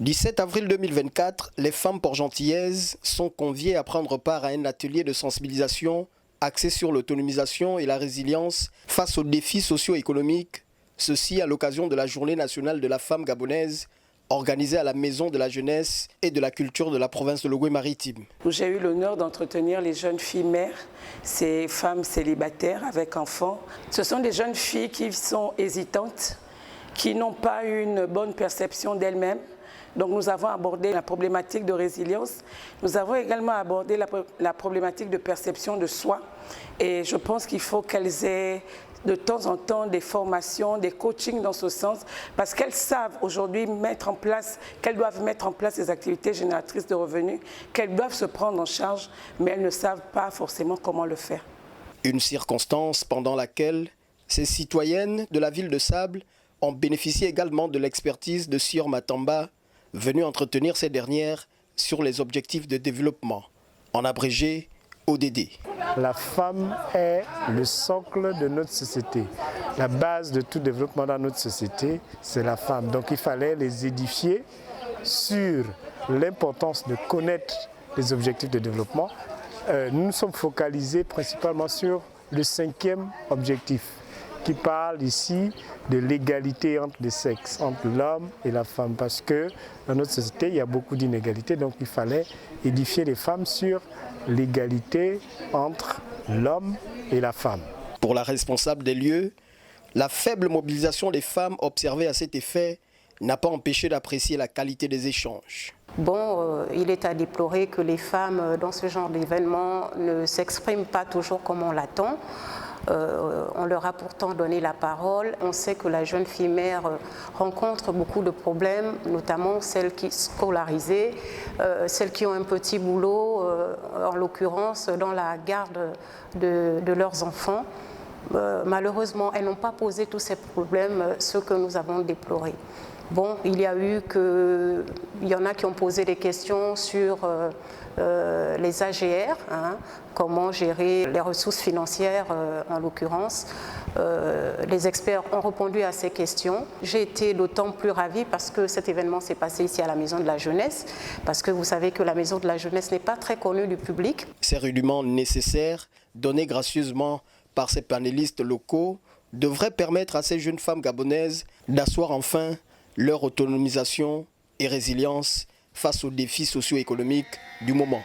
17 avril 2024, les femmes port-gentillaises sont conviées à prendre part à un atelier de sensibilisation axé sur l'autonomisation et la résilience face aux défis socio-économiques, ceci à l'occasion de la Journée nationale de la femme gabonaise, organisée à la Maison de la jeunesse et de la culture de la province de Logoué-Maritime. J'ai eu l'honneur d'entretenir les jeunes filles mères, ces femmes célibataires avec enfants. Ce sont des jeunes filles qui sont hésitantes, qui n'ont pas une bonne perception d'elles-mêmes. Donc nous avons abordé la problématique de résilience, nous avons également abordé la problématique de perception de soi et je pense qu'il faut qu'elles aient de temps en temps des formations, des coachings dans ce sens parce qu'elles savent aujourd'hui qu'elles doivent mettre en place des activités génératrices de revenus, qu'elles doivent se prendre en charge mais elles ne savent pas forcément comment le faire. Une circonstance pendant laquelle ces citoyennes de la ville de Sable ont bénéficié également de l'expertise de Sior Matamba, venu entretenir ces dernières sur les objectifs de développement, en abrégé ODD. La femme est le socle de notre société. La base de tout développement dans notre société, c'est la femme. Donc il fallait les édifier sur l'importance de connaître les objectifs de développement. Nous nous sommes focalisés principalement sur le 5e objectif, qui parle ici de l'égalité entre les sexes, entre l'homme et la femme, parce que dans notre société, il y a beaucoup d'inégalités, donc il fallait édifier les femmes sur l'égalité entre l'homme et la femme. Pour la responsable des lieux, la faible mobilisation des femmes observée à cet effet n'a pas empêché d'apprécier la qualité des échanges. Bon, il est à déplorer que les femmes, dans ce genre d'événement, ne s'expriment pas toujours comme on l'attend. On leur a pourtant donné la parole. On sait que la jeune fille mère rencontre beaucoup de problèmes, notamment celles qui sont scolarisées, celles qui ont un petit boulot, en l'occurrence dans la garde de leurs enfants. Malheureusement, elles n'ont pas posé tous ces problèmes, ceux que nous avons déplorés. Bon, il y en a qui ont posé des questions sur les AGR, comment gérer les ressources financières en l'occurrence. Les experts ont répondu à ces questions. J'ai été d'autant plus ravie parce que cet événement s'est passé ici à la Maison de la Jeunesse, parce que vous savez que la Maison de la Jeunesse n'est pas très connue du public. Ces rudiments nécessaires, donnés gracieusement par ces panélistes locaux, devraient permettre à ces jeunes femmes gabonaises d'asseoir enfin leur autonomisation et résilience face aux défis socio-économiques du moment.